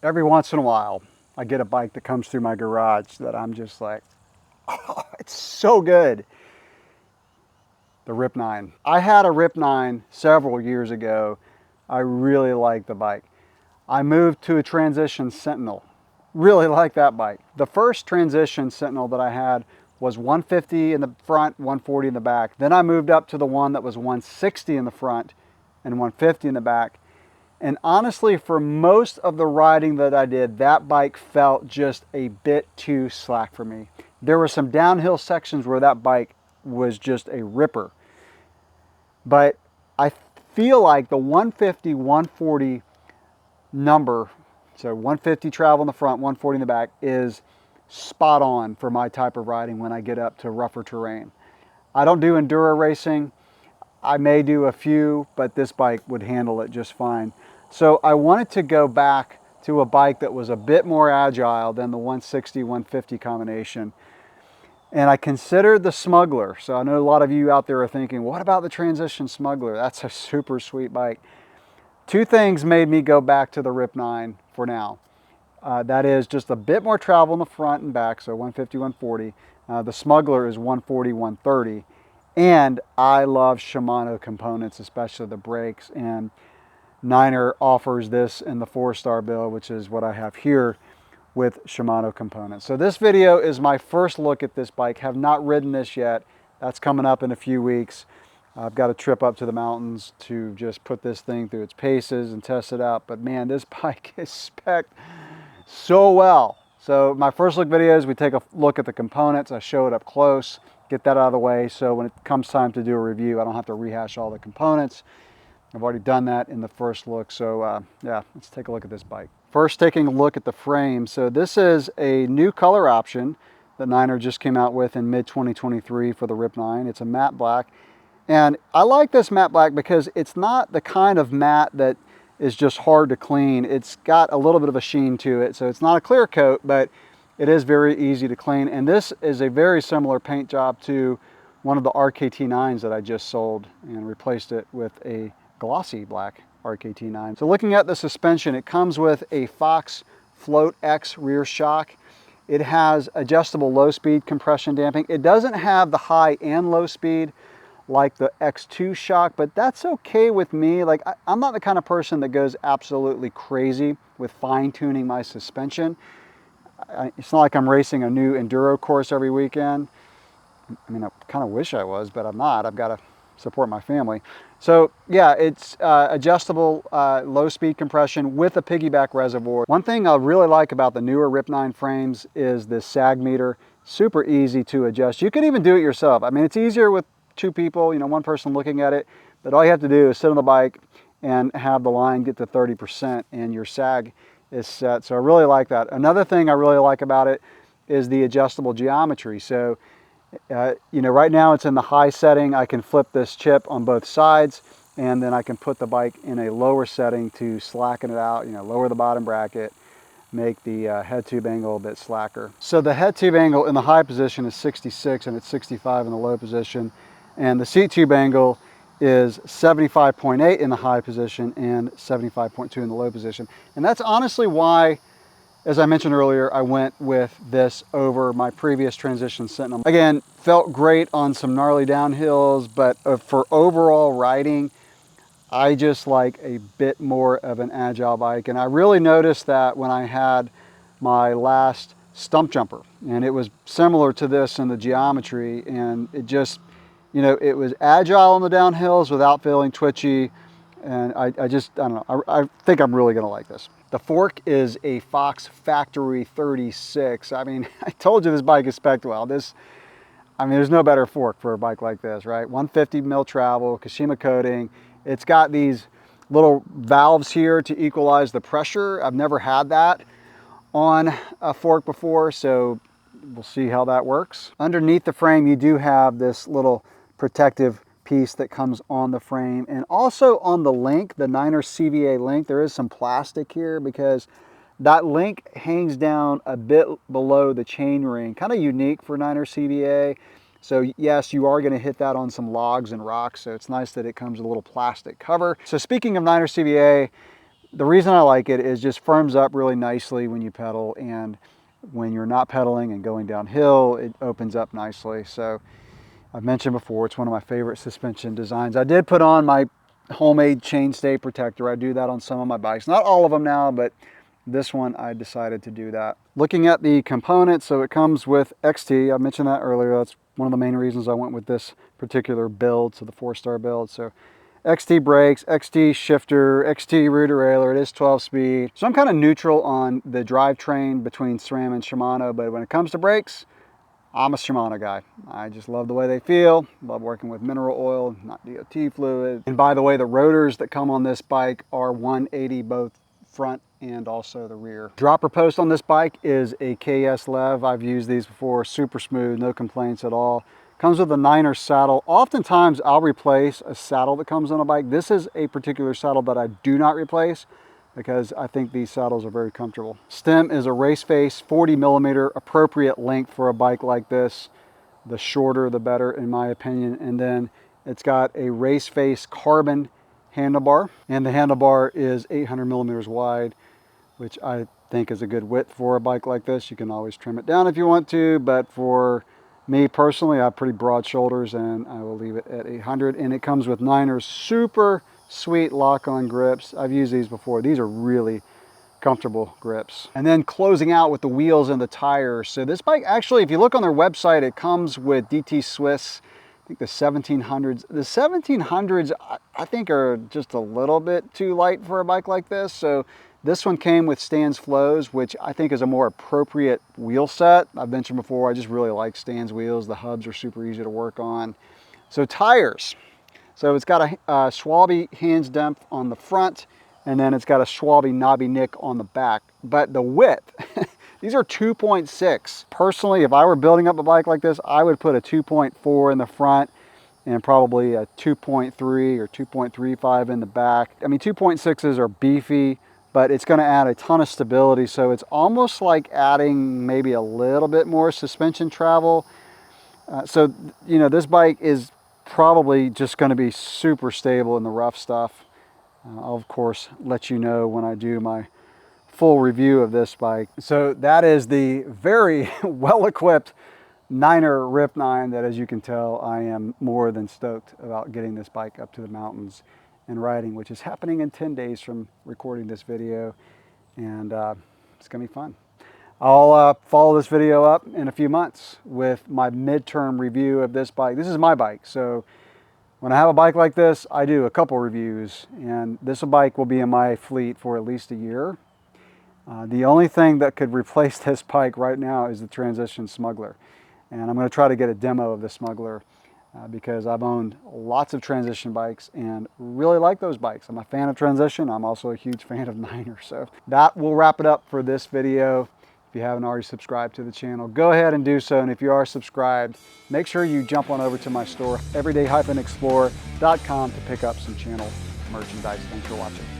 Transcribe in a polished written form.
Every once in a while, I get a bike that comes through my garage that I'm just like, oh, it's so good. The Rip 9. I had a Rip 9 several years ago. I really liked the bike. I moved to a Transition Sentinel. Really like that bike. The first Transition Sentinel that I had was 150 in the front, 140 in the back. Then I moved up to the one that was 160 in the front and 150 in the back. And honestly, for most of the riding that I did, that bike felt just a bit too slack for me. There were some downhill sections where that bike was just a ripper. But I feel like the 150, 140 number, so 150 travel in the front, 140 in the back, is spot on for my type of riding when I get up to rougher terrain. I don't do enduro racing. I may do a few, but this bike would handle it just fine. So I wanted to go back to a bike that was a bit more agile than the 160, 150 combination. And I considered the Smuggler. So I know a lot of you out there are thinking, what about the Transition Smuggler? That's a super sweet bike. Two things made me go back to the Rip 9 for now. That is just a bit more travel in the front and back, so 150, 140. The Smuggler is 140, 130. And I love Shimano components, especially the brakes. And Niner offers this in the 4-star build, which is what I have here with Shimano components. So this video is my first look at this bike. Have not ridden this yet. That's coming up in a few weeks. I've got a trip up to the mountains to just put this thing through its paces and test it out. But man, this bike is spec'd so well. So my first look video is we take a look at the components. I show it up close, get that out of the way. So when it comes time to do a review, I don't have to rehash all the components. I've already done that in the first look. So yeah, let's take a look at this bike. First, taking a look at the frame. So this is a new color option that Niner just came out with in mid-2023 for the Rip 9. It's a matte black. And I like this matte black because it's not the kind of matte that is just hard to clean. It's got a little bit of a sheen to it. So it's not a clear coat, but it is very easy to clean. And this is a very similar paint job to one of the RKT9s that I just sold and replaced it with a glossy black RKT9. So looking at the suspension, it comes with a Fox Float X rear shock. It has adjustable low speed compression damping. It doesn't have the high and low speed like the X2 shock, but that's okay with me. Like I'm not the kind of person that goes absolutely crazy with fine tuning my suspension. It's not like I'm racing a new enduro course every weekend. I mean, I kind of wish I was, but I'm not. I've got to support my family. So yeah, it's adjustable low speed compression with a piggyback reservoir. One thing I really like about the newer Rip 9 frames is this sag meter. Super easy to adjust. You can even do it yourself. I mean, it's easier with two people, one person looking at it, but all you have to do is sit on the bike and have the line get to 30% and your sag is set. So I really like that. Another thing I really like about it is the adjustable geometry. So right now it's in the high setting. I can flip this chip on both sides, and then I can put the bike in a lower setting to slacken it out, lower the bottom bracket, make the head tube angle a bit slacker. So the head tube angle in the high position is 66 and it's 65 in the low position. And the seat tube angle is 75.8 in the high position and 75.2 in the low position. And that's honestly why, as I mentioned earlier, I went with this over my previous Transition Sentinel. Again, felt great on some gnarly downhills, but for overall riding, I just like a bit more of an agile bike. And I really noticed that when I had my last stump jumper, and it was similar to this in the geometry, and it just, it was agile on the downhills without feeling twitchy. And I don't know, I think I'm really gonna like this. The fork is a Fox Factory 36. I mean, I told you this bike is spec'd well. There's no better fork for a bike like this, right? 150 mil travel, Kashima coating. It's got these little valves here to equalize the pressure. I've never had that on a fork before, so we'll see how that works. Underneath the frame, you do have this little protective piece that comes on the frame, and also on the link, the Niner CVA link, there is some plastic here because that link hangs down a bit below the chain ring, kind of unique for Niner CVA. So yes, you are going to hit that on some logs and rocks, so it's nice that it comes with a little plastic cover. So speaking of Niner CVA, The reason I like it is just firms up really nicely when you pedal, and when you're not pedaling and going downhill, it opens up nicely. So I've mentioned before, it's one of my favorite suspension designs. I did put on my homemade chainstay protector. I do that on some of my bikes. Not all of them now, but this one I decided to do that. Looking at the components, so it comes with XT. I mentioned that earlier. That's one of the main reasons I went with this particular build, so the 4-star build. So XT brakes, XT shifter, XT rear derailleur. It is 12-speed. So I'm kind of neutral on the drivetrain between SRAM and Shimano, but when it comes to brakes, I'm a Shimano guy. I just love the way they feel. Love working with mineral oil, not DOT fluid. And by the way, the rotors that come on this bike are 180 both front and also the rear. Dropper post on this bike is a KS Lev. I've used these before, super smooth, no complaints at all. Comes with a Niner saddle. Oftentimes I'll replace a saddle that comes on a bike. This is a particular saddle that I do not replace because I think these saddles are very comfortable. Stem is a race face, 40mm, appropriate length for a bike like this. The shorter, the better, in my opinion. And then it's got a race face carbon handlebar, and the handlebar is 800mm wide, which I think is a good width for a bike like this. You can always trim it down if you want to, but for me personally, I have pretty broad shoulders, and I will leave it at 800. And it comes with Niner's super sweet lock-on grips. I've used these before. These are really comfortable grips. And then closing out with the wheels and the tires. So this bike, actually, if you look on their website, it comes with DT Swiss, I think the 1700s. The 1700s, I think, are just a little bit too light for a bike like this. So this one came with Stan's Flows, which I think is a more appropriate wheel set. I've mentioned before, I just really like Stan's wheels. The hubs are super easy to work on. So tires. So it's got a Schwalbe hinge depth on the front, and then it's got a Schwalbe knobby nick on the back. But the width, these are 2.6. Personally, if I were building up a bike like this, I would put a 2.4 in the front and probably a 2.3 or 2.35 in the back. I mean, 2.6s are beefy, but it's going to add a ton of stability. So it's almost like adding maybe a little bit more suspension travel. So, you know, this bike is probably just going to be super stable in the rough stuff. I'll of course let you know when I do my full review of this bike. So that is the very well-equipped Niner Rip 9 that, as you can tell, I am more than stoked about getting this bike up to the mountains and riding, which is happening in 10 days from recording this video, and it's gonna be fun. I'll follow this video up in a few months with my midterm review of this bike. This is my bike, so when I have a bike like this, I do a couple reviews, and this bike will be in my fleet for at least a year. The only thing that could replace this bike right now is the Transition Smuggler, and I'm going to try to get a demo of the Smuggler because I've owned lots of Transition bikes and really like those bikes. I'm a fan of Transition. I'm also a huge fan of Niner. So that will wrap it up for this video. If you haven't already subscribed to the channel, go ahead and do so. And if you are subscribed, make sure you jump on over to my store, everyday-explorer.com, to pick up some channel merchandise. Thanks for watching.